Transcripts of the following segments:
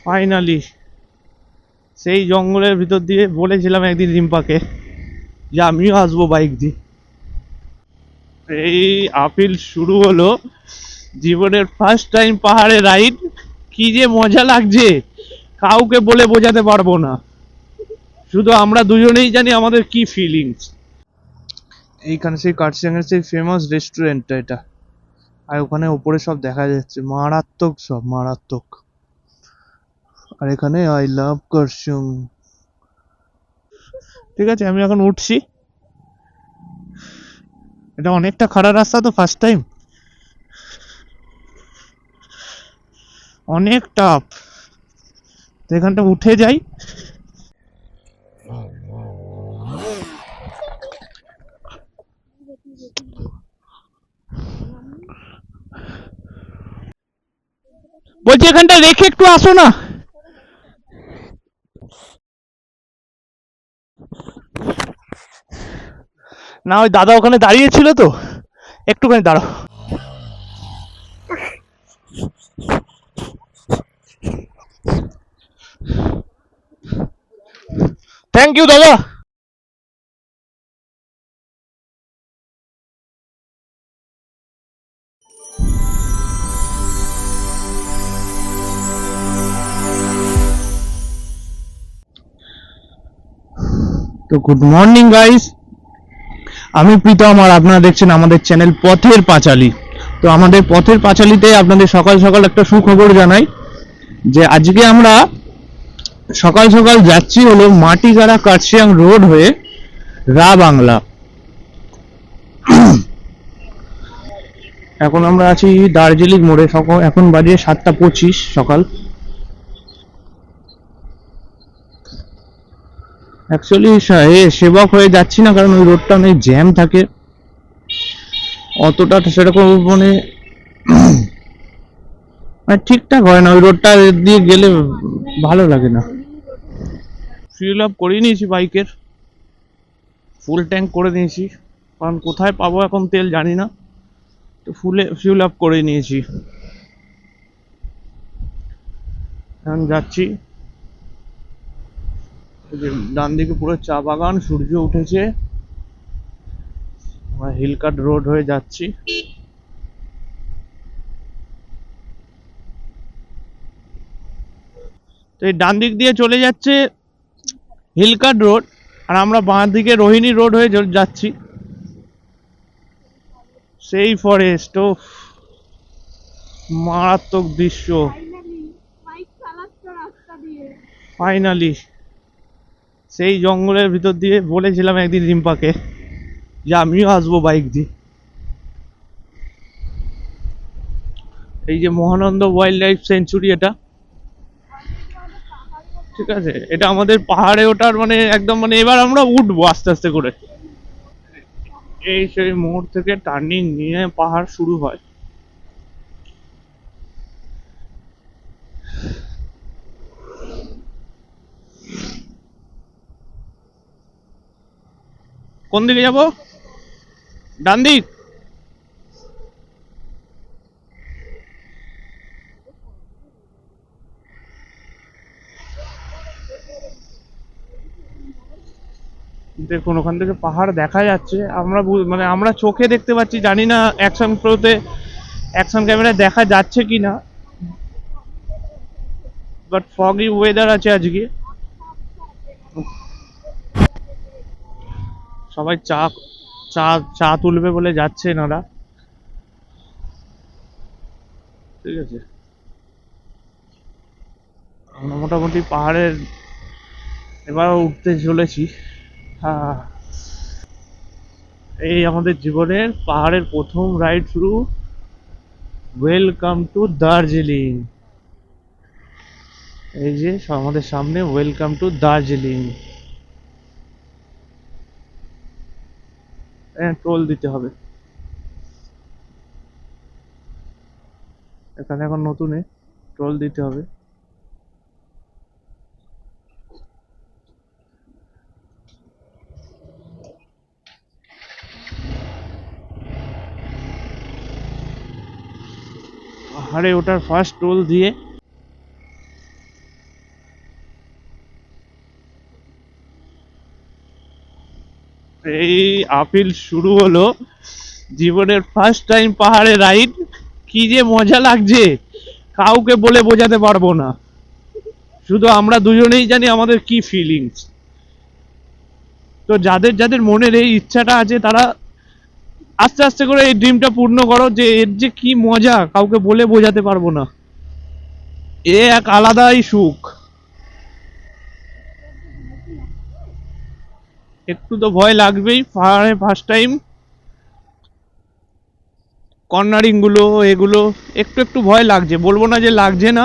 Finally সেই জঙ্গলের ভিতর দিয়ে বলেছিলাম একদিন রিম্পাকে যে আমিও আসবো বাইক দিয়ে। এই আপিল শুরু হলো, জীবনের ফার্স্ট টাইম পাহাড়ে রাইড। কি যে মজা লাগছে কাউকে বলে বোঝাতে পারবো না, শুধু আমরা দুজনেই জানি আমাদের কি ফিলিংস। এইখানে সেই কার্শিয়াঙের সেই ফেমাস রেস্টুরেন্টটা এটা, আর ওখানে উপরে সব দেখা যাচ্ছে, মারাত্মক সব মারাত্মক। আর এখানে আই লাভ কার্শিয়াং। ঠিক আছে, আমি এখন উঠছি। এটা অনেকটা খারাপ রাস্তা তো, ফার্স্ট টাইম অনেক টাফ। তো এখানটা উঠে যাই। বলছি এখানটা রেখে একটু আসো না। না ওই দাদা ওখানে দাঁড়িয়ে ছিল তো, একটুখানি দাঁড়াও। থ্যাংক ইউ দাদা। তো গুড মর্নিং গাইস, আমি প্রীতম আর আপনারা দেখছেন আমাদের চ্যানেল পথের পাঁচালী। তো আমাদের পথের পাঁচালীতে আপনাদের সকাল সকাল একটা সুখবর জানাই যে আজকে আমরা সকাল সকাল যাচ্ছি হলো মাটিগাড়া কার্শিয়াং রোড হয়ে রা বাংলা। এখন আমরা আছি দার্জিলিং মোড়ে, সকাল এখন বাজে 7:25 সকাল। অ্যাকচুয়ালি সেবক হয়ে যাচ্ছি না, কারণ ওই রোডটা অনেক জ্যাম থাকে, অতটা সেরকম মানে ঠিকঠাক হয় না, ওই রোডটা দিয়ে গেলে ভালো লাগে না। ফিউল আপ করে নিয়েছি বাইকের, ফুল ট্যাঙ্ক করে নিয়েছি, কারণ কোথায় পাবো এখন তেল জানি না। তো ফিউল আপ করে নিয়েছি, এখন যাচ্ছি। ডান দিকে পুরো চা বাগান, সূর্য উঠেছে, আমরা হিলকাট রোড হয়ে যাচ্ছি। তো এই ডান দিক দিয়ে চলে যাচ্ছে হিলকাট রোড, আর আমরা বাঁ দিকে রোহিণী রোড হয়ে যাচ্ছি। সেই ফরেস্ট, ও মারাত্মক দৃশ্য। ফাইনালি সেই জঙ্গলের ভিতর দিয়ে বলেছিলাম একদিন রিম্পাকে যে আমিও আসবো বাইক দিয়ে। এই যে মহানন্দ ওয়াইল্ড লাইফ সেঞ্চুরি, এটা ঠিক আছে, এটা আমাদের পাহাড়ে ওঠার মানে একদম মানে এবার আমরা উঠবো আস্তে আস্তে করে। এই সেই মোড় থেকে টার্নিং নিয়ে পাহাড় শুরু হয়। কোন দিকে যাব? ডান দিক। দেখুন ওখান থেকে পাহাড় দেখা যাচ্ছে, আমরা মানে আমরা চোখে দেখতে পাচ্ছি, জানি না অ্যাকশন প্রোতে অ্যাকশন ক্যামেরায় দেখা যাচ্ছে কিনা, বাট ফগি ওয়েদার আছে আজকে। সবাই চা চা চা তুলবে বলে যাচ্ছে এনারা, ঠিক আছে। আমরা মোটামুটি পাহাড়ের এবার উঠতে চলেছি। হ্যাঁ, এই আমাদের জীবনের পাহাড়ের প্রথম রাইড শুরু। Welcome to Darjeeling. এই যে আমাদের সামনে ওয়েলকাম টু দার্জিলিং। টোল দিতে হবে এখানে, এখন নতুন টোল দিতে হবে। পাহাড়ে ওঠার ফার্স্ট টোল দিয়ে এই আপিল শুরু হলো, জীবনের ফার্স্ট টাইম পাহাড়ে রাইড। কি যে মজা লাগছে কাউকে বলে বোঝাতে পারবো না, শুধু আমরা দুজনেই জানি আমাদের কি ফিলিংস। তো যাদের যাদের মনের এই ইচ্ছাটা আছে তারা আস্তে আস্তে করে এই ড্রিমটা পূর্ণ করো, যে এর যে কি মজা কাউকে বলে বোঝাতে পারবো না, এ এক আলাদাই সুখ। একটু তো ভয় লাগবেই পাহাড়ে ফার্স্ট টাইম, কর্নারিং গুলো এগুলো একটু একটু ভয় লাগছে, বলবো না যে লাগছে না।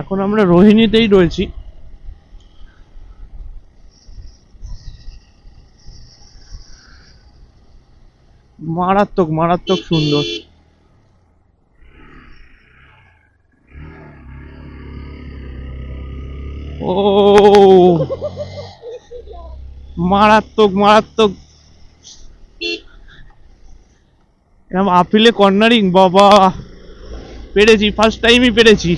এখন আমরা রোহিণীতেই রয়েছি। মারাত্মক মারাত্মক সুন্দর। ও মারাত্মক মারাত্মক। এরকম আপিলে কর্নারিং, বাবা পেরেছি, ফার্স্ট টাইমই পেরেছি।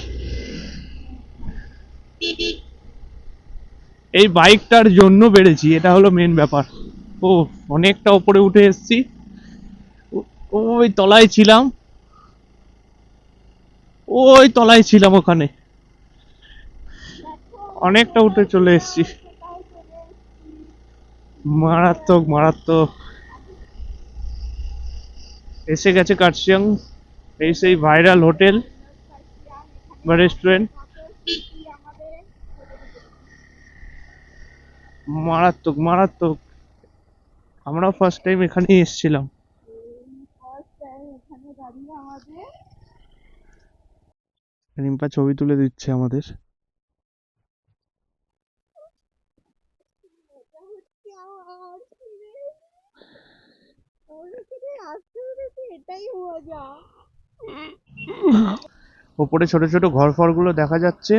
এই বাইকটার জন্য পেরেছি, এটা হলো মেন ব্যাপার। ও অনেকটা উপরে উঠে এসেছি, ওই তলায় ছিলাম, ওই তলায় ছিলাম, ওখানে অনেকটা উঠে চলে এসেছি। মারাত্মক মারাত্মক। এসে গেছে কার্শিয়াং, এই সেই ভাইরাল হোটেল বা রেস্টুরেন্ট। মারাত্মক মারাত্মক। আমরাও ফার্স্ট টাইম এখানেই এসেছিলাম। রিম্পা ছবি তুলে দিচ্ছে আমাদের। ওপরে ছোট ছোট ঘর ফর গুলো দেখা যাচ্ছে,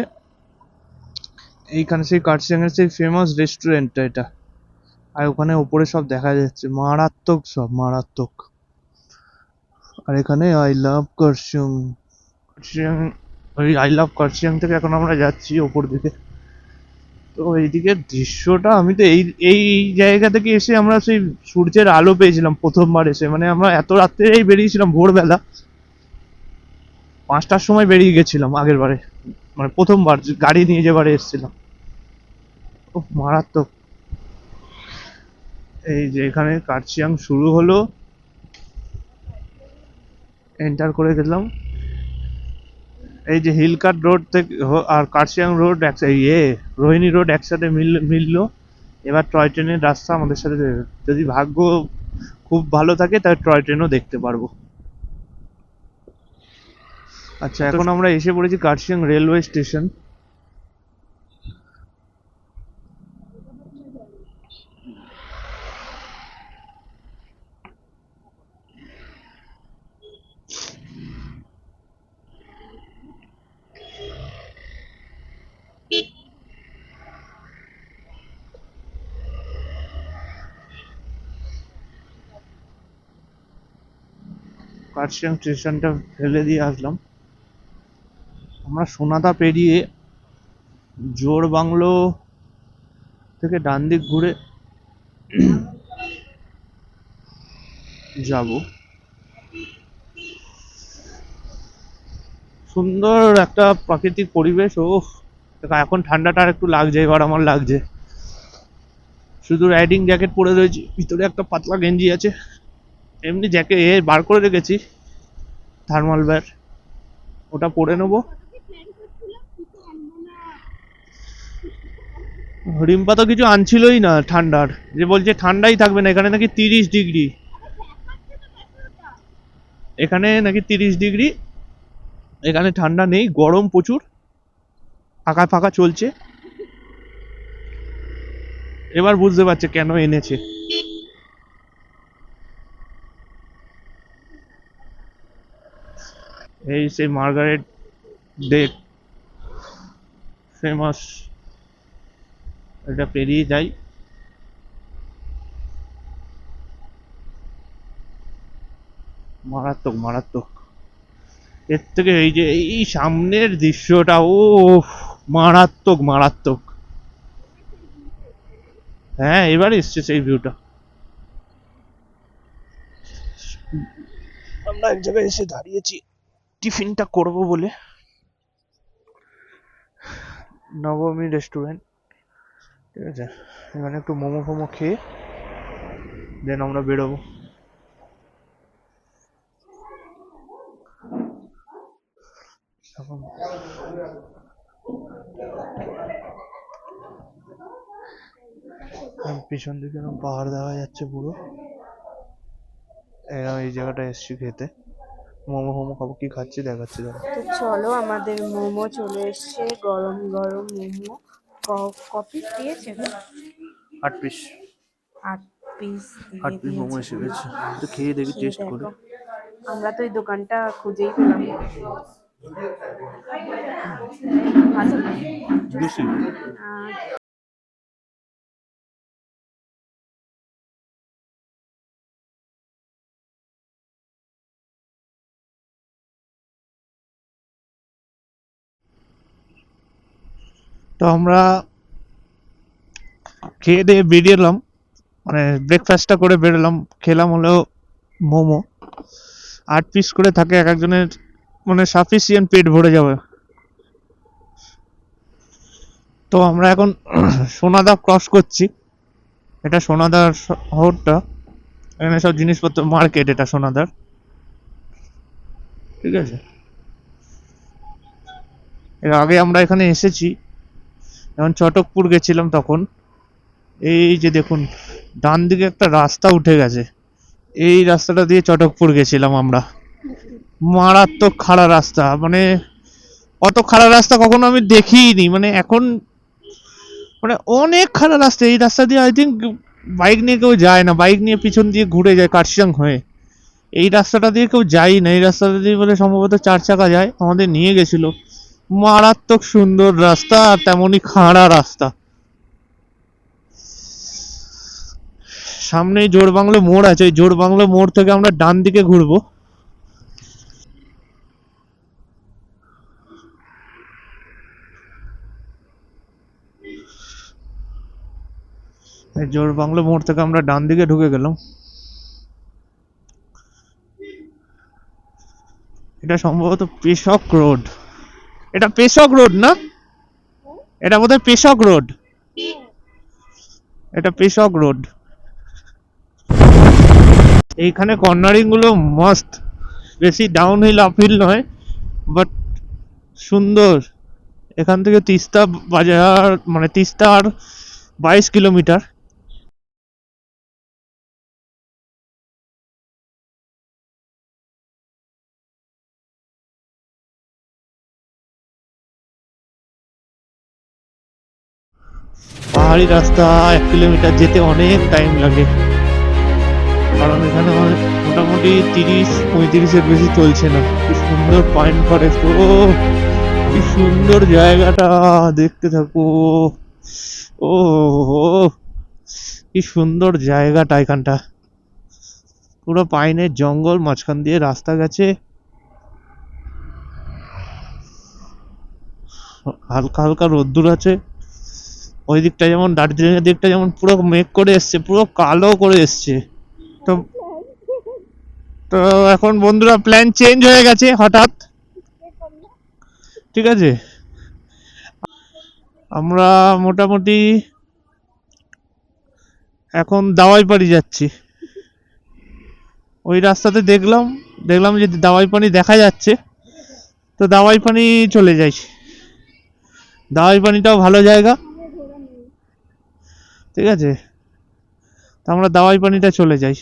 এইখানে সেই কার্শিয়াং এর সেই ফেমাস রেস্টুরেন্টটা এটা। আর ওখানে ওপরে সব দেখা যাচ্ছে, মারাত্মক সব মারাত্মক। আর এখানে আই লাভ কার্শিয়াং, কার্শিয়াং, ওই আই লাভ কার্শিয়াং থেকে এখন আমরা যাচ্ছি ওপর দিকে। তো এইদিকে দৃশ্যটা, আমি তো এই এই জায়গা থেকে এসে আমরা সেই সূর্যের আলো পেয়েছিলাম প্রথমবার এসে, মানে আমরা এত রাত্রেই বেরিয়েছিলাম, ভোরবেলা 5টার সময় বেরিয়ে গেছিলাম আগের বারে, মানে প্রথমবার গাড়ি নিয়ে যেবারে এসেছিলাম। ও মারাত্মক। এই যে এখানে কার্শিয়াং শুরু হলো, এন্টার করে গেলাম। এই যে হিলকাট রোড থেকে আর কার্শিয়াং রোড রোহিণী রোড একসাথে মিললো। এবার টয় ট্রেনের রাস্তা আমাদের সাথে, যদি ভাগ্য খুব ভালো থাকে তাহলে টয় ট্রেনও দেখতে পারবো। আচ্ছা, এখন আমরা এসে পড়েছি কার্শিয়াং রেলওয়ে স্টেশন। কার্শিয়াং স্টেশনটা ফেলে দিয়ে আসলাম। আমরা সোনাদা পেরিয়ে জোর বাংলো থেকে ডান দিক ঘুরে যাব। সুন্দর একটা প্রাকৃতিক পরিবেশ। ও এখন ঠান্ডাটা আর একটু লাগছে, এবার আমার লাগছে। শুধু রাইডিং জ্যাকেট পরে রয়েছি, ভিতরে একটা পাতলা গেঞ্জি আছে, এমনি জ্যাকেট বার করে রেখেছি থার্মাল ব্যার, ওটা পরে নেবো। রিম্পা তো কিছু আনছিলই না ঠান্ডার, যে বলছে ঠান্ডাই থাকবে না, এখানে নাকি 30 ডিগ্রি, এখানে নাকি 30 ডিগ্রি, এখানে ঠান্ডা নেই, গরম প্রচুর, ফাঁকা ফাঁকা চলছে। এবার বুঝতে পারছে কেন এনেছে। এই সেই মার্গারেট ডেক ফেমাস, এটা পেরিয়ে যাই। মারাত্মক মারাত্মক। এর থেকে এই যে এই সামনের দৃশ্যটা, ও মারাত্মক মারাত্মক। হ্যাঁ এবার এসছে সেই ভিউটা। আমরা এক জায়গায় এসে দাঁড়িয়েছি টিফিনটা করব বলে, নবমী রেস্টুরেন্ট, ঠিক আছে। এখানে একটু মোমো ফোমো খেয়ে দেন আমরা বেরোবো। পিছন দিকে পাহাড় দেখা যাচ্ছে পুরো। এই জায়গাটা এসছি খেতে, মোমো ফোমো খাবো, কি খাচ্ছি দেখাচ্ছি দাঁড়া। তো চলো, আমাদের মোমো চলে এসছে, গরম গরম মোমো। কপিস দিয়েছে? 8 পিস 8 পিস 8 পিস মোমো এসে গেছে, তো খেয়ে দেখি, টেস্ট করে। আমরা তো এই দোকানটা খুঁজেই পেলাম না। ভালো। বেশি তো আমরা খেয়ে দিয়ে বেরিয়েলাম, মানে ব্রেকফাস্টটা করে বেরোলাম। খেলাম হলো মোমো, 8 পিস করে থাকে এক একজনের, মানে সাফিসিয়েন্ট পেট ভরে যাবে। তো আমরা এখন সোনাদা ক্রস করছি, এটা সোনাদার শহরটা, এখানে সব জিনিসপত্র মার্কেট, এটা সোনাদার, ঠিক আছে। এর আগে আমরা এখানে এসেছি, যখন চটকপুর গেছিলাম তখন। এই যে দেখুন ডান দিকে একটা রাস্তা উঠে গেছে, এই রাস্তাটা দিয়ে চটকপুর গেছিলাম আমরা। মারাত্মক খাড়া রাস্তা, মানে অত খাড়া রাস্তা কখনো আমি দেখিনি, মানে এখন মানে অনেক খারাপ রাস্তা। এই রাস্তা দিয়ে আই থিঙ্ক বাইক নিয়ে কেউ যায় না, বাইক নিয়ে পিছন দিয়ে ঘুরে যায় কার্শিয়াং হয়ে। এই রাস্তাটা দিয়ে কেউ যায় না, এই রাস্তাটা দিয়ে বলে সম্ভবত 4 চাকা যায়, আমাদের নিয়ে গেছিল। মারাত্মক সুন্দর রাস্তা, আর তেমনই খাড়া রাস্তা। সামনেই জোর বাংলো মোড় আছে, ওই জোর বাংলো মোড় থেকে আমরা ডান দিকে ঘুরবো। জোর বাংলো মোড় থেকে আমরা ডান দিকে ঢুকে গেলাম। এটা সম্ভবত পেশক রোড, এটা পেশক রোড না, এটা বোধহয় পেশক রোড, এটা পেশক রোড। এইখানে কর্নারিং গুলো মস্ত, বেশি ডাউন হিল আপ হিল নয়, বাট সুন্দর। এখান থেকে তিস্তা বাজার, মানে তিস্তা আর 22 কিলোমিটার। পাহাড়ি রাস্তা 1 কিলোমিটার যেতে অনেক টাইম লাগে, কারণ এখানে মোটামুটি 30-35-এর বেশি চলছে না। কি সুন্দর পাইন ফরেস্ট, ও কি সুন্দর জায়গাটা, দেখতে থাকো। ও কি সুন্দর জায়গাটা, এখানটা পুরো পাইনের জঙ্গল, মাঝখান দিয়ে রাস্তা গেছে, হালকা হালকা রোদ্দুর আছে। ওই দিকটা যেমন দার্জিলিং এর দিকটা যেমন পুরো মেঘ করে এসছে, পুরো কালো করে এসছে। তো তো এখন বন্ধুরা প্ল্যান চেঞ্জ হয়ে গেছে হঠাৎ, ঠিক আছে। আমরা মোটামুটি এখন দাওয়াইপাড়ি যাচ্ছি। ওই রাস্তাতে দেখলাম যে দাওয়াইপানি দেখা যাচ্ছে, তো দাওয়াইপানি চলে যাই। দাওয়াইপানিটাও ভালো জায়গা, ঠিক আছে। তো আমরা দাওয়াইপানিটা চলে যাই,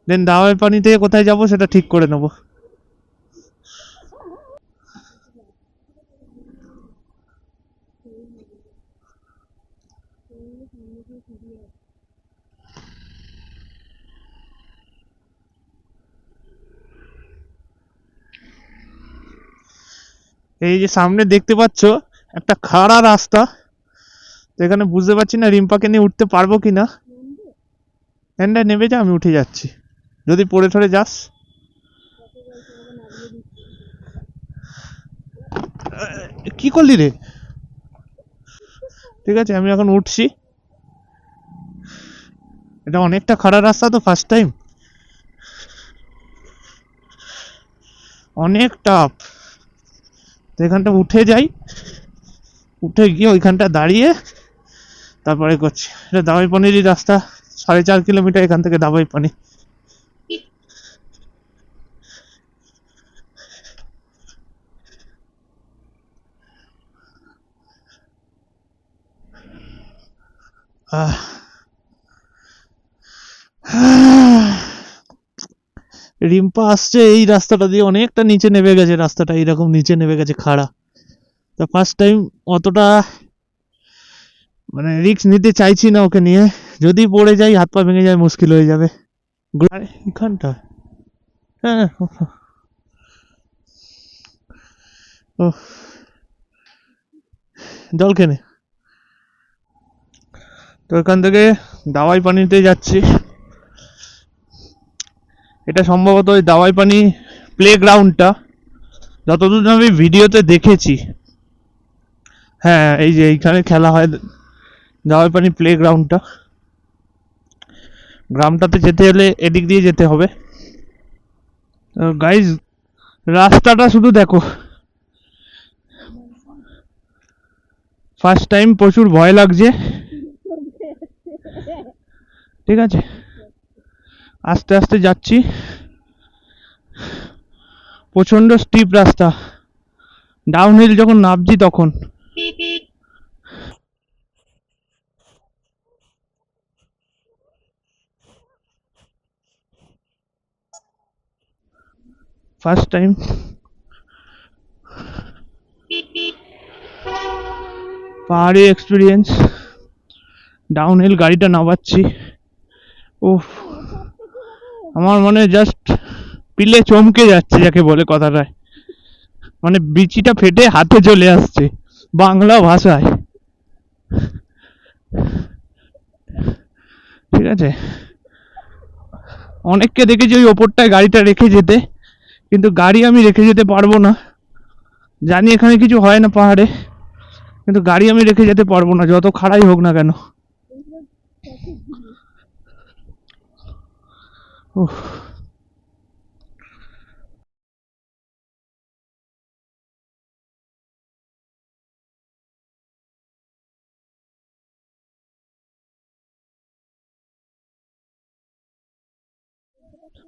দেন দাওয়াইপানি থেকে কোথায় যাব সেটা ঠিক করে নেব। এই যে সামনে দেখতে পাচ্ছ একটা খাড়া রাস্তা, তো এখানে বুঝতে পারছি না রিম্পাকে নিয়ে উঠতে পারবো কিনা। হ্যান্ডা নেবে যা, আমি উঠে যাচ্ছি, যদি পড়ে ঠরে যাস। কি করলি রে? ঠিক আছে, আমি এখন উঠছি। এটা অনেকটা খারাপ রাস্তা তো, ফার্স্ট টাইম, অনেক টাফ। তো এখানটা উঠে যাই, উঠে গিয়ে ওইখানটা দাঁড়িয়ে তারপরে করছি। এটা দাবাই পানিরই রাস্তা, 4.5 কিলোমিটার এখান থেকে দাবাই পানি। রিম্পা আসছে এই রাস্তাটা দিয়ে, অনেকটা নিচে নেমে গেছে রাস্তাটা, এইরকম নিচে নেমে গেছে খাড়া। তা ফার্স্ট টাইম অতটা মানে রিস্ক নিতে চাইছি না ওকে নিয়ে, যদি পড়ে যাই হাত পা ভেঙে যায় মুশকিল হয়ে যাবে। এখানটা হ্যাঁ, ও জল খেনে। তো এখান থেকে দাওয়াই পানিতে যাচ্ছি। এটা সম্ভবত ওই দাওয়াই পানি প্লে গ্রাউন্ডটা, যতদূর আমি ভিডিওতে দেখেছি। হ্যাঁ, এই যে এইখানে খেলা হয় দাওয়াই পানি প্লে গ্রাউন্ডটা। গ্রামটাতে যেতে হলে এদিক দিয়ে যেতে হবে। গাইজ, রাস্তাটা শুধু দেখো, ফার্স্ট টাইম প্রচুর ভয় লাগছে। ঠিক আছে, আস্তে আস্তে যাচ্ছি, প্রচন্ড স্টিপ রাস্তা, ডাউন হিল যখন নামছি তখন। ফার্স্ট টাইম পাহাড়ি এক্সপিরিয়েন্স, ডাউন হিল গাড়িটা নামাচ্ছি। উফ, আমার মনে জাস্ট পিলে চমকে যাচ্ছে যাকে বলে কথাটায়, মানে বিচিটা ফেটে হাতে চলে আসছে বাংলা ভাষায়। ঠিক আছে, অনেককে দেখেছি ওই ওপরটায় গাড়িটা রেখে যেতে, কিন্তু গাড়ি আমি রেখে যেতে পারবো না। জানি এখানে কিছু হয় না পাহাড়ে, কিন্তু গাড়ি আমি রেখে যেতে পারবো না, যত খাড়াই হোক না কেন। উফ,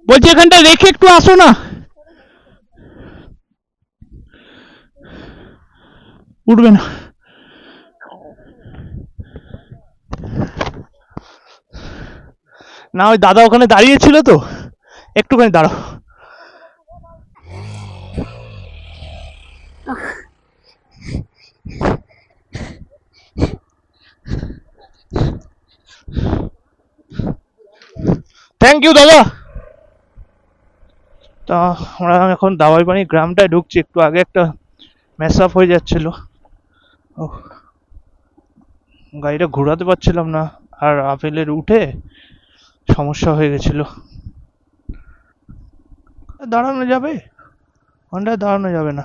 বলছি এখানটা রেখে একটু আসো না, উঠবে না। না, ওই দাদা ওখানে দাঁড়িয়ে ছিল তো, একটুখানি দাঁড়াও। থ্যাংক ইউ দাদা। তা আমরা এখন দাওয়াই পানি গ্রামটায় ঢুকছি, একটু আগে একটা মেস আপ হয়ে যাচ্ছিল। ও, গাড়িটা ঘোরাতে পারছিলাম না, আর আপেলের উঠে সমস্যা হয়ে গেছিল। দাঁড়ানো যাবে, হন্ডায় দাঁড়ানো যাবে না,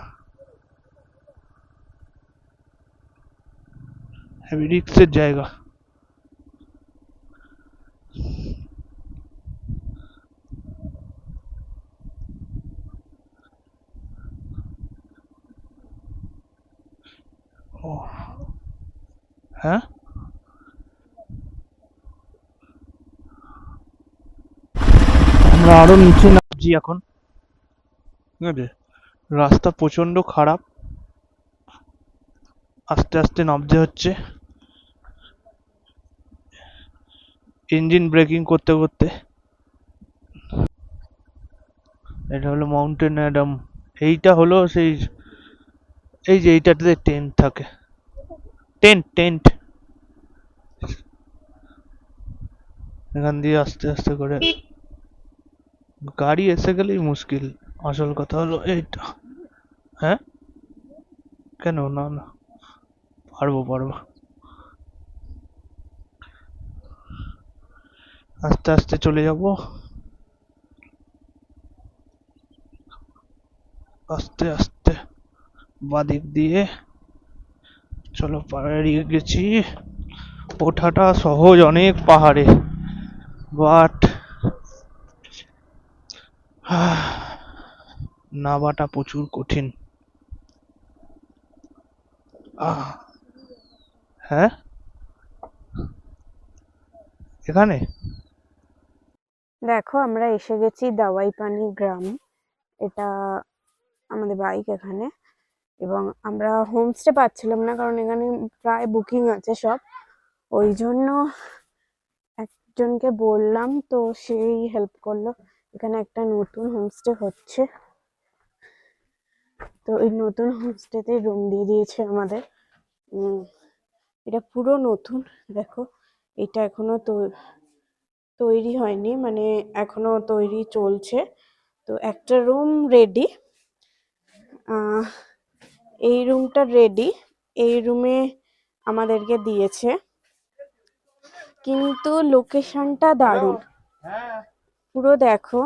হেভি রিক্সের জায়গা। ও হ্যাঁ, আমরা আরো নিচে নামছি এখন। ঠিক আছে, রাস্তা প্রচন্ড খারাপ, আস্তে আস্তে নামতে হচ্ছে, ইঞ্জিন ব্রেকিং করতে করতে। এটা হলো মাউন্টেন অ্যাডাম, এইটা হলো সেই, এই যে এইটাতে টেন্ট থাকে, টেন্ট টেন্ট। এখান দিয়ে আস্তে আস্তে করে গাড়ি এসে গেলেই মুশকিল, আসল কথা হলো এইটা। হ্যাঁ, কেন না, না পারবো পারবো, আস্তে আস্তে চলে যাব, আস্তে আস্তে বাদিক দিয়ে। চলো, পাড়িয়ে গেছি। ওঠাটা সহজ অনেক পাহাড়ে, বাট নামাটা প্রচুর কঠিন। হ্যাঁ, এখানে দেখো আমরা এসে গেছি দাওয়াই পানি গ্রাম, এটা আমাদের বাইক এখানে। এবং আমরা হোমস্টে পাচ্ছিলাম না, কারণ এখানে প্রায় বুকিং আছে সব। ওই জন্য একজনকে বললাম, তো সেই হেল্প করলো। এখানে একটা নতুন হোমস্টে হচ্ছে, তো এই নতুন হোমস্টেতে রুম দিয়ে দিয়েছে আমাদের। এটা পুরো নতুন। দেখো, এটা এখনো তৈরি হয়নি, মানে এখনো তৈরি চলছে। তো একটা রুম রেডি, এই রুমটা রেডি, এই রুমে আমাদেরকে দিয়েছে, কিন্তু লোকেশনটা দারুণ। পুরো দেখো,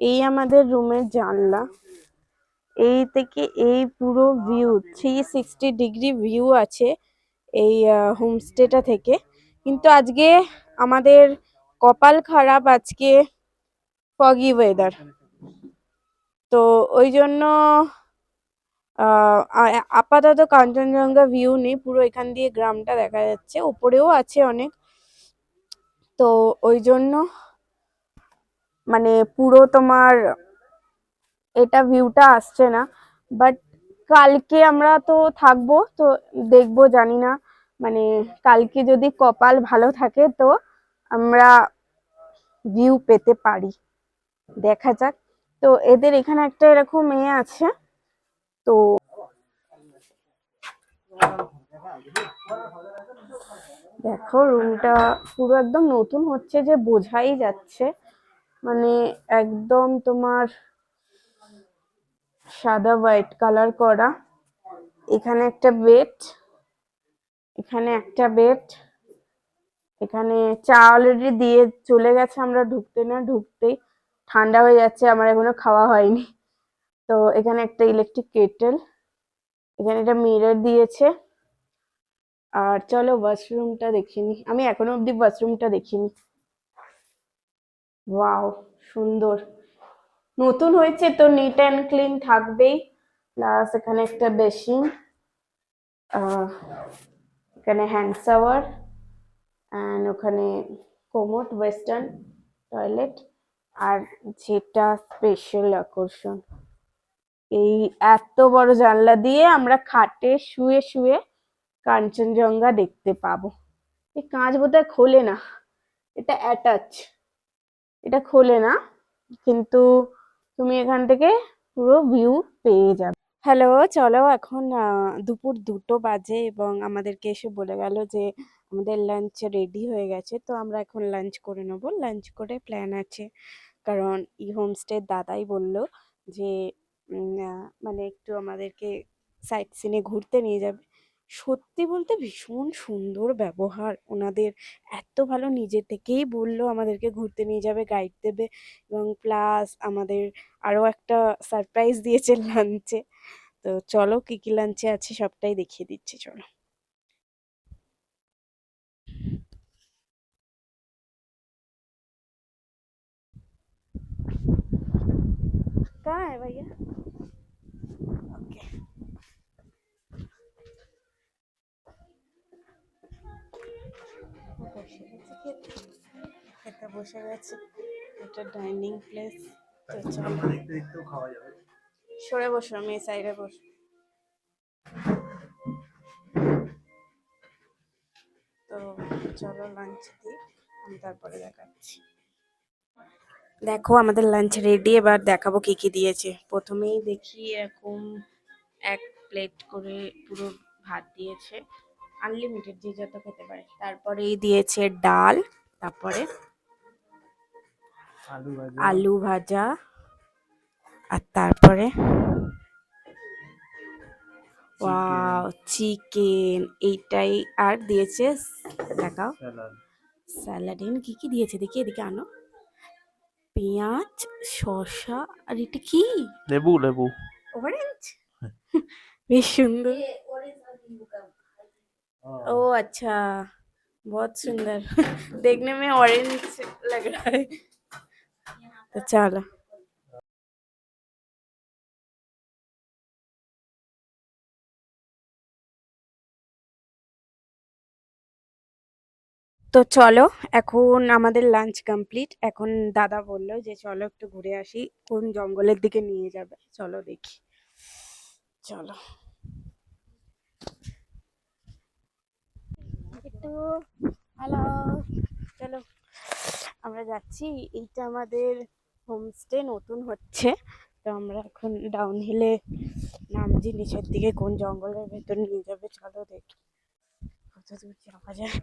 এই আমাদের রুমের জানলা, এই থেকে এই পুরো ভিউ 360 ডিগ্রি ভিউ আছে এই হোমস্টেটা থেকে। কিন্তু আজকে আমাদের কপাল খারাপ, আজকে ফগি ওয়েদার, তো ওই জন্য আপাতত কাঞ্চনজঙ্ঘা ভিউ নেই। পুরো এখান দিয়ে গ্রামটা দেখা যাচ্ছে, উপরেও আছে অনেক, তো ওই জন্য মানে পুরো তোমার এটা ভিউটা আসছে না। বাট কালকে আমরা তো থাকবো, তো দেখবো, জানি না, মানে কালকে যদি কপাল ভালো থাকে তো আমরা ভিউ পেতে পারি, দেখা যাক। তো এদের এখানে একটা এরকম মেয়ে আছে, তো দেখো রুমটা পুরো একদম নতুন হচ্ছে, যে বোঝাই যাচ্ছে, মানে একদম তোমার সাদা হোয়াইট কালার করা। এখানে একটা বেড, এখানে একটা বেড, এখানে চা অলরেডি দিয়ে চলে গেছে, আমরা ঢুকতে না ঢুকতেই ঠান্ডা হয়ে যাচ্ছে, আমার এখনো খাওয়া হয়নি। তো এখানে একটা ইলেকট্রিক কেটেল, এখানে একটা মিরর দিয়েছে। আর চলো ওয়াশরুমটা দেখিনি, আমি এখনো অব্দি ওয়াশরুমটা দেখিনি। ওয়াও, সুন্দর, নতুন হয়েছে তো নিট অ্যান্ড ক্লিন থাকবেই। প্লাস এখানে একটা বেসিন, এখানে হ্যান্ড শাওয়ার, অ্যান্ড ওখানে কোমোড, ওয়েস্টার্ন টয়লেট। আর যেটা স্পেশাল আকর্ষণ, এই এত বড় জানলা দিয়ে আমরা খাটে শুয়ে শুয়ে কাঞ্চনজঙ্ঘা দেখতে পাবো। এই কাঁচ বোধহয় খোলে না, এটা অ্যাটাচ, এটা খোলে না, কিন্তু তুমি এখান থেকে পুরো ভিউ পেয়ে যাবে। হ্যালো, চলো এখন দুপুর 2টো বাজে এবং আমাদেরকে এসে বলে গেল যে আমাদের লাঞ্চ রেডি হয়ে গেছে। তো আমরা এখন লাঞ্চ করে নেবো। লাঞ্চ করে প্ল্যান আছে, কারণ এই হোমস্টের দাদাই বলল যে মানে একটু আমাদেরকে সাইট সিনে ঘুরতে নিয়ে যাবে। সত্যি বলতে ভীষণ সুন্দর ব্যবহার ওনাদের, এত ভালো, নিজে থেকেই বললো আমাদেরকে ঘুরতে নিয়ে যাবে, গাইড দেবে, এবং প্লাস আমাদের আরও একটা সারপ্রাইজ দিয়েছে লাঞ্চে। তো চলো কি কি লাঞ্চে আছে সবটাই দেখিয়ে দিচ্ছি, চলো। कहाँ है भैया? ओके, বসে গেছি খেতে, খেতে বসে গেছি। এটা ডাইনিং প্লেস, তো চলো সরে বসো, আমি এই সাইডে বসো। তো চলো লাঞ্চ দিই, আমি তারপরে দেখাচ্ছি। দেখো আমাদের লাঞ্চ রেডি, এবার দেখাবো কি কি দিয়েছে। প্রথমেই দেখি এরকম এক প্লেট করে পুরো ভাত দিয়েছে, আনলিমিটেড, যে যত খেতে পারে। তারপরেই দিয়েছে ডাল, তারপরে আলু ভাজা, আর তারপরে ওয়াও চিকেন, এইটাই। আর দিয়েছে, দেখাও, স্যালাড। কি কি দিয়েছে দেখি, এদিকে আনো। পেঁয়াজ, শসা, আর এটা কি, লেবু লেবু অরেঞ্জ, বেশ সুন্দর। ও আচ্ছা, बहुत सुंदर देखने में ऑरेंज लग रहा है। तो चलो তো চলো এখন আমাদের লাঞ্চ কমপ্লিট। এখন দাদা বললো যে চলো একটু ঘুরে আসি, কোন জঙ্গলের দিকে নিয়ে যাবে, চলো দেখি। চলো একটু হ্যালো, চলো আমরা যাচ্ছি। এইটা আমাদের হোমস্টে নতুন হচ্ছে, তো আমরা এখন ডাউন হিলে নামছি, নিচের দিকে কোন জঙ্গলের ভেতর নিয়ে যাবে চলো দেখি কত দূর যাওয়া যায়।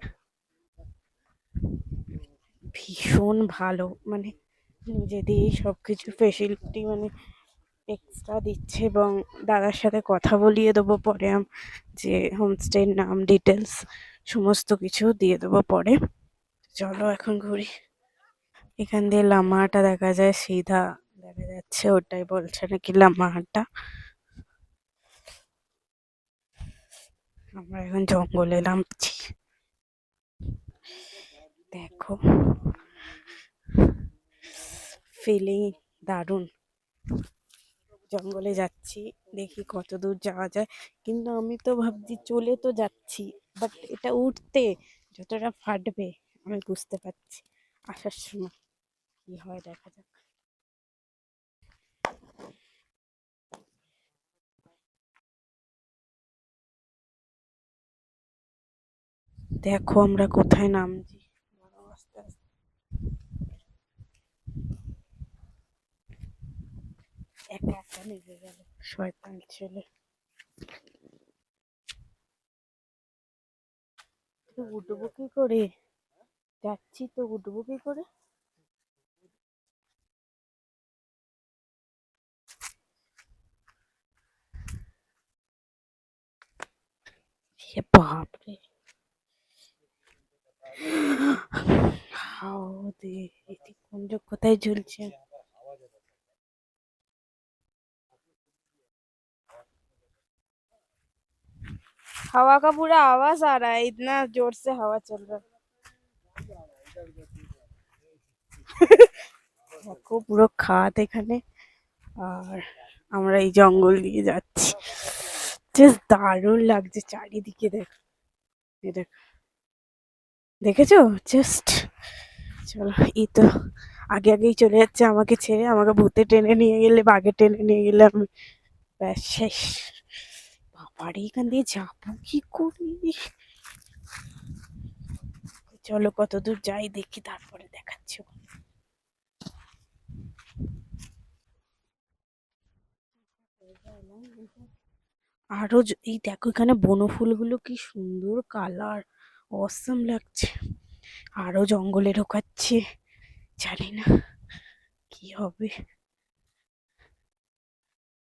ভীষণ ভালো, মানে নিজেদের সবকিছু ফেসিলিটি মানে এক্সট্রা দিচ্ছে, এবং দাদার সাথে কথা বলিয়ে দেবো পরে যে হোমস্টের নাম ডিটেলস সমস্ত কিছু দিয়ে দেবো পরে। চলো এখন ঘুরি। এখান দিয়ে লামাহাটা দেখা যায়, সিধা দেখা যাচ্ছে, ওটাই বলছে নাকি লামাহাটা। আমরা এখন জঙ্গলে নামছি, দেখো ফিলিং দারুণ। জঙ্গলে যাচ্ছি, দেখি কত দূর যাওয়া যায়, কিন্তু আমি তো ভাবছি চলে তো যাচ্ছি, বাট এটা উঠতে যতটা ফাটবে আমি বুঝতে পারছি। আসার সময় কি হয় দেখা যাক। দেখো আমরা কোথায় নামছি, আস্তে আস্তে। একা একা নেমে গেল শয়তান ছেলে। তো উঠবো কি করে, যাচ্ছি তো উঠবো কি করে। হে বাপরে, হাও দে, এটি কোন কোথায় ঝুলছে। हवा का पूरा आवाज आ रहा है, इतना जोर से हवा चल रहा है। দেখো পুরো খাদ এখানে, আর আমরা এই জঙ্গল দিয়ে যাচ্ছি, জাস্ট দারুণ লাগছে চারিদিকে। দেখো এই দেখো, দেখেছো জাস্ট। চলো এই তো আগে আগেই চলে যাচ্ছে আমাকে ছেড়ে, আমাকে ভূতে টেনে নিয়ে গেলে বাঘে টেনে নিয়ে গেলে আমি ব্যাস শেষ। বাবারে এখান দিয়ে যাবো কি করি। চলো কত দূর যাই দেখি, তারপরে দেখাচ্ছি। আরো এই দেখো এখানে বনফুলগুলো কি সুন্দর কালার, অসম লাগছে। আরো জঙ্গলে ঢোকাচ্ছে, জানি না কি হবে।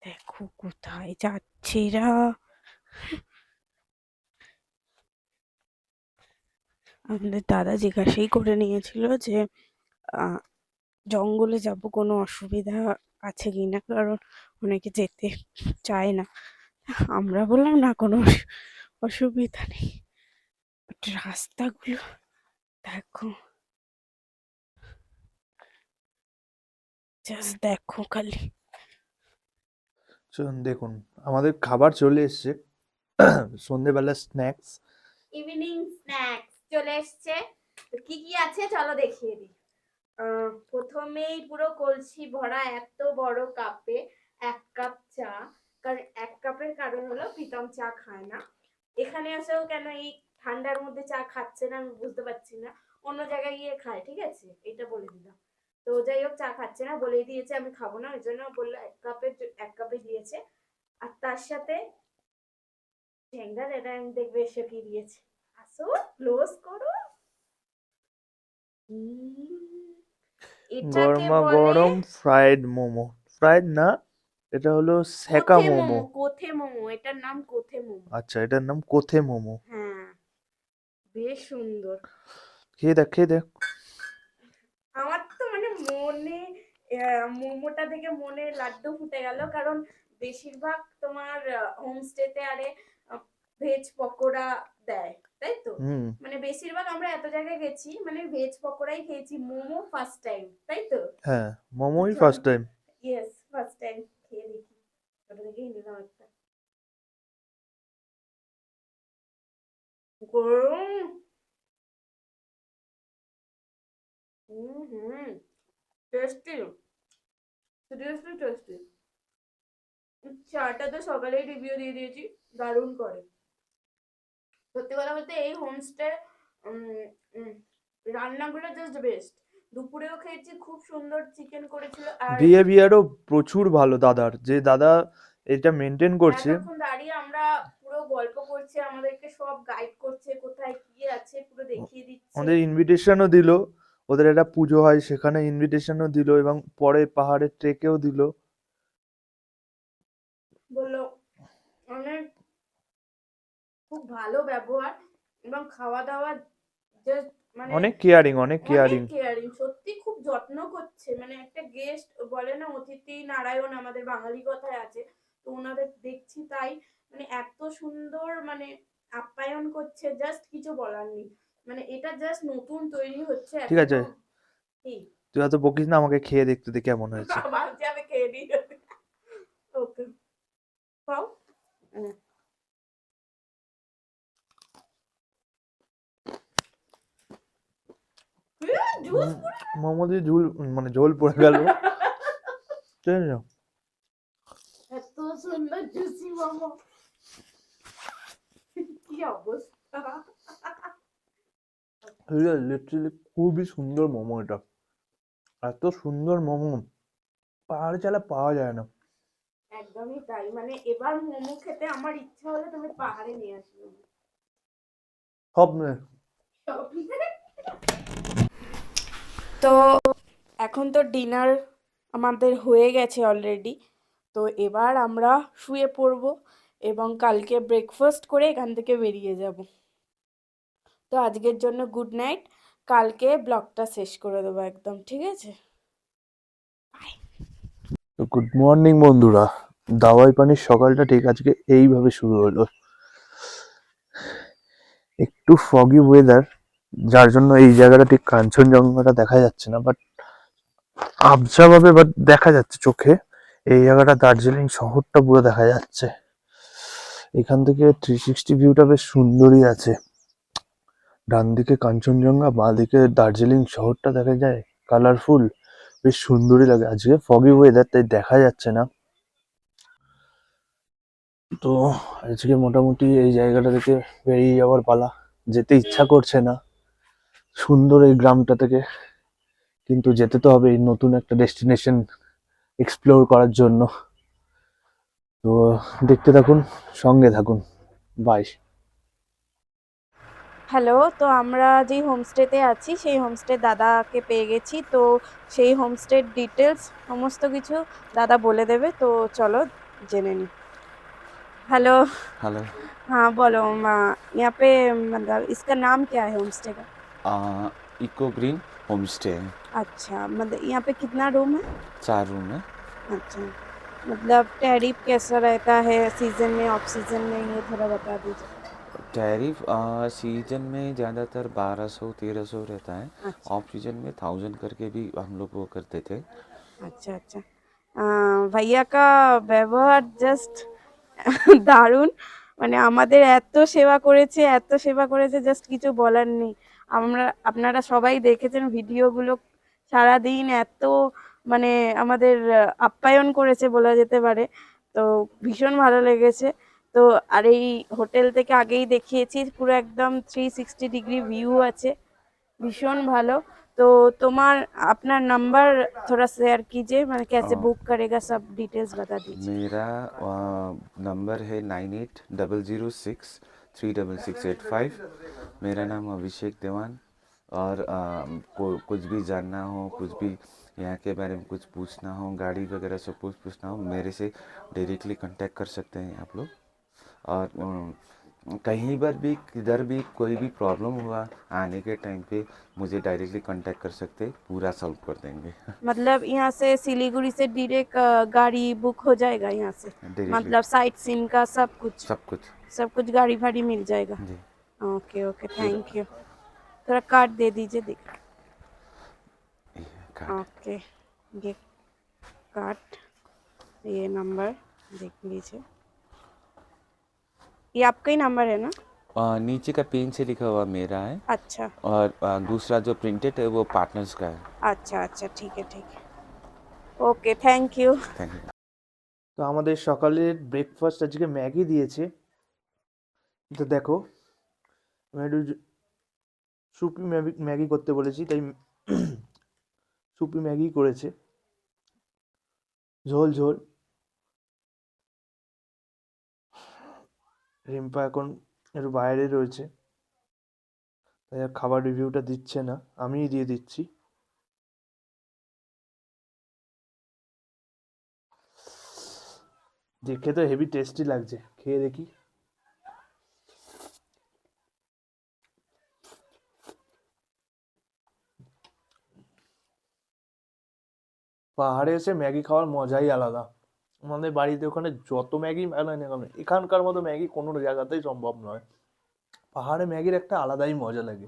দেখো কোথায় যাচ্ছে এরা। আমাদের দাদা জিজ্ঞাসাই করে নিয়েছিল যে আহ জঙ্গলে যাব কোনো অসুবিধা আছে কিনা, কারণ অনেকে যেতে চায় না। আমরা বললাম না কোনো অসুবিধা নেই, বাট রাস্তাগুলো দেখো, জাস্ট দেখো খালি। চলুন দেখুন আমাদের খাবার চলে এসছে, সন্ধেবেলা স্ন্যাক্স। ইভিনিং স্ন্যাক্স চলে এসছে, তো কি কি আছে চলো দেখিয়ে দিই। প্রথমেই পুরো কলসি ভরা এত বড় কাপে 1 কাপ চা, কারণ 1 কাপের কারণ হলো প্রীতম চা খায় না। এখানে এসেও কেন এই ঠান্ডার মধ্যে চা খাচ্ছে না আমি বুঝতে পারছি না, অন্য জায়গায় গিয়ে খায়, ঠিক আছে এটা বলে দিলাম। তো যাই হোক চা খাচ্ছে না, বলেই দিয়েছে আমি খাবো না, ওই জন্য বললো 1 কাপে দিয়েছে। আর তার সাথে ঠেঙ্গা এটা আমি দেখবে এসে কি দিয়েছে, আসো ক্লোজ করো। এটাকে গরমা বলে গরম ফ্রাইড মোমো, ফ্রাইড না, এটা হলো সেকা কোথে মোমো। মোমো, কোথে মোমো, এটার নাম কোথে মোমো। আচ্ছা, এটার নাম কোথে মোমো। হ্যাঁ বেশ সুন্দর। খেয়ে দেখ, খেয়ে দেখ। আমার তো মানে মনে মোমোটা দেখে মনে লাড্ডু ফুটে গেল, কারণ বেশিরভাগ তোমার হোমস্টেতে আরে ভেজ পকোড়া দেয়, তাই তো? হুম মানে বেশিরভাগ আমরা এত জায়গায় গেছি মানে ভেজ পকোড়াই খেয়েছি, মোমো ফার্স্ট টাইম, তাই তো? হ্যাঁ মোমোই চল, first time. Yes first time খেয়ে দেখি। ওটা থেকেই নিলাম একটা। গরম। হুম, টেস্টি, সিরিয়াসলি টেস্টি। চাটা তো সকালেই রিভিউ দিয়ে দিয়েছি, দারুণ করে। সত্যি কথা বলতে এই হোমস্টে রান্নাগুলো জাস্ট বেস্ট। দুপুরেও খেয়েছি, খুব সুন্দর চিকেন করেছিল। আর বিহেভিয়ারও প্রচুর ভালো দাদার, যে দাদা এটা মেনটেন করছে। এতক্ষণ দাঁড়িয়ে আমরা পুরো গল্প করছি, আমাদেরকে সব গাইড করছে, কোথায় কি আছে পুরো দেখিয়ে দিচ্ছে। আমাদের ইনভিটেশনও দিল, ওদের একটা পুজো হয় সেখানে ইনভিটেশনও দিল, এবং পরে পাহাড়ের ট্রেকেও দিল। বললো অনেক খুব ভালো ব্যবহার, এবং খাওয়া দাওয়া জাস্ট মানে অনেক কেয়ারিং, অনেক অনেক কেয়ারিং। কেয়ারিং, সত্যি খুব যত্ন করছে। মানে একটা গেস্ট বলে না অতিথি নারায়ণ, আমাদের বাঙালি কথায় আছে, তো ওনাদের দেখছি তাই। মানে এত সুন্দর মানে আপ্যায়ন করছে, জাস্ট কিছু বলার নেই। মানে এটা জাস্ট নতুন তৈরি হচ্ছে ঠিক আছে, এখনো। কি তুই অত বকিস না, আমাকে খেয়ে দেখতে দে কেমন হয়েছে। ভাবছি আমি খেয়ে নিই। ওকে, খাও। জুস মোমো দিয়ে ঝোল, মানে ঝোল পড়ে গেল। ঠিক আছে, এত সুন্দর জুসি মোমো, কি অবস্থা। লিটারালি খুবই সুন্দর মোমো এটা। এত সুন্দর মোমো পাহাড়ে ছাড়া পাওয়া যায় না। একদমই তাই, মানে এবার মোমো খেতে আমার ইচ্ছা হলে তুমি পাহাড়ে নিয়ে আসবে। সব নেই। তো এখন তো ডিনার আমাদের হয়ে গেছে অলরেডি, তো এবার আমরা শুয়ে পড়বো এবং কালকে ব্রেকফাস্ট করে এখান থেকে বেরিয়ে যাব। তো আজকের জন্য গুড নাইট, কালকে ব্লগটা শেষ করে দেবো একদম, ঠিক আছে? তো গুড মর্নিং বন্ধুরা, দাওয়াই পানির সকালটা ঠিক আজকে এইভাবে শুরু হলো। একটু ফগি ওয়েদার, যার জন্য এই জায়গাটা ঠিক কাঞ্চনজঙ্ঘাটা দেখা যাচ্ছে না, বাট আবছা ভাবে বাট দেখা যাচ্ছে চোখে। এই জায়গাটা দার্জিলিং শহরটা পুরো দেখা যাচ্ছে এখান থেকে। 360 ভিউটা বেশ সুন্দরই আছে। ডান দিকে কাঞ্চনজঙ্ঘা, বাঁ দিকে দার্জিলিং শহরটা দেখা যায়, কালারফুল, বেশ সুন্দরই লাগে। আজকে ফগি ওয়েদার তাই দেখা যাচ্ছে না। তো আজকে মোটামুটি এই জায়গাটা থেকে বেরিয়ে যাওয়ার পালা। যেতে ইচ্ছা করছে না সুন্দর এই গ্রামটা থেকে, কিন্তু যেতে তো হবে এই নতুন একটা ডেস্টিনেশন এক্সপ্লোর করার জন্য। তো দেখতে থাকুন, সঙ্গে থাকুন, বাই। হ্যালো, তো আমরা যেই হোমস্টেতে আছি সেই হোমস্টে দাদাকে পেয়ে গেছি, তো সেই হোমস্টের ডিটেলস সমস্ত কিছু দাদা বলে দেবে, তো চলো জেনে নিই। हेलो। हेलो। हाँ बोलो। यहाँ पे मतलब इसका नाम क्या है होमस्टे का? इको ग्रीन होम स्टे है। अच्छा, मतलब यहाँ पे कितना रूम है? 4 रूम है। अच्छा, मतलब टैरिफ कैसा रहता है सीजन में ऑफ सीजन में, ये थोड़ा बता दीजिए। टैरिफ सीजन में ज़्यादातर 1200-1300 रहता है। अच्छा ऑफ सीजन में 1000 करके भी हम लोग वो करते थे। अच्छा अच्छा। ভাইয়া কা ব্যবহার জাস্ট দারুণ, মানে আমাদের এত সেবা করেছে জাস্ট কিছু বলার নেই। আপনারা সবাই দেখেছেন ভিডিওগুলো, সারাদিন এত মানে আমাদের আপ্যায়ন করেছে বলা যেতে পারে, তো ভীষণ ভালো লেগেছে। তো আর এই হোটেল থেকে আগেই দেখিয়েছি, পুরো একদম 360 ডিগ্রি ভিউ আছে, भीषण ভালো। तो তোমার আপনার নাম্বার थोड़ा शेयर कीजिए, मैंने कैसे बुक करेगा सब डिटेल्स बता दीजिए। मेरा नंबर है 9800636685। मेरा नाम अभिषेक देवान। और कुछ भी जानना हो, कुछ भी यहाँ के बारे में कुछ पूछना हो, गाड़ी वगैरह सब कुछ पूछना हो, मेरे से डायरेक्टली कांटेक्ट कर सकते हैं आप लोग। और कहीं पर भी किधर भी कोई भी प्रॉब्लम हुआ आने के टाइम पे मुझे डायरेक्टली कांटेक्ट कर सकते, पूरा सॉल्व कर देंगे। मतलब यहाँ से सिलीगुड़ी से डायरेक्ट गाड़ी बुक हो जाएगा यहाँ से, डायरेक्टली मतलब साइट सीन का सब कुछ सब कुछ सब कुछ गाड़ी फाड़ी मिल जाएगा। जी ओके ओके, थैंक यू। थोड़ा कार्ड दे दीजिए, देख। ये कार्ड। ओके, ये कार्ड, ये नंबर देख लीजिए। ये आपका ही नंबर है ना? नीचे का पेन से लिखा हुआ मेरा है, अच्छा और दूसरा जो प्रिंटेड है वो पार्टनर्स का है। अच्छा अच्छा, ठीक है ठीक है, okay thank you. Thank you. তো আমাদের সকালের ব্রেকফাস্ট আজকে ম্যাগি দিয়েছে। তো দেখো, আমি একটু সুপি ম্যাগি ম্যাগি করতে বলেছি, তাই সুপি ম্যাগি করেছে, ঝোল ঝোল। রিম্পা এখন একটু বাইরে রয়েছে, তাই আর খাবার রিভিউটা দিচ্ছে না, আমিই দিয়ে দিচ্ছি। দেখে তো হেভি টেস্টি লাগছে, খেয়ে দেখি। পাহাড়ে এসে ম্যাগি খাওয়ার মজাই আলাদা। আমাদের বাড়িতে ওখানে যত ম্যাগি বানায় না কেন, এখানকার মতো ম্যাগি কোনো জায়গাতেই সম্ভব নয়। পাহাড়ে ম্যাগির একটা আলাদাই মজা লাগে।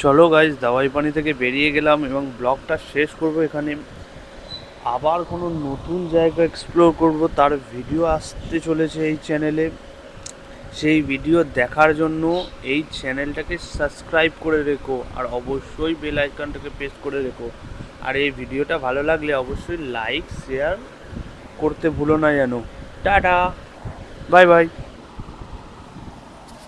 চলো গাইজ, দাওয়াই পানি থেকে বেরিয়ে গেলাম এবং ব্লগটা শেষ করব এখানে। আবার কোনো নতুন জায়গা এক্সপ্লোর করব, তার ভিডিও আসতে চলেছে এই চ্যানেলে। সেই ভিডিও দেখার জন্য এই চ্যানেলটাকে সাবস্ক্রাইব করে রেখো, আর অবশ্যই বেল আইকনটাকে প্রেস করে রেখো। আর এই ভিডিওটা ভালো লাগলে অবশ্যই লাইক শেয়ার করতে ভুলো না যেন। Tata, bye bye.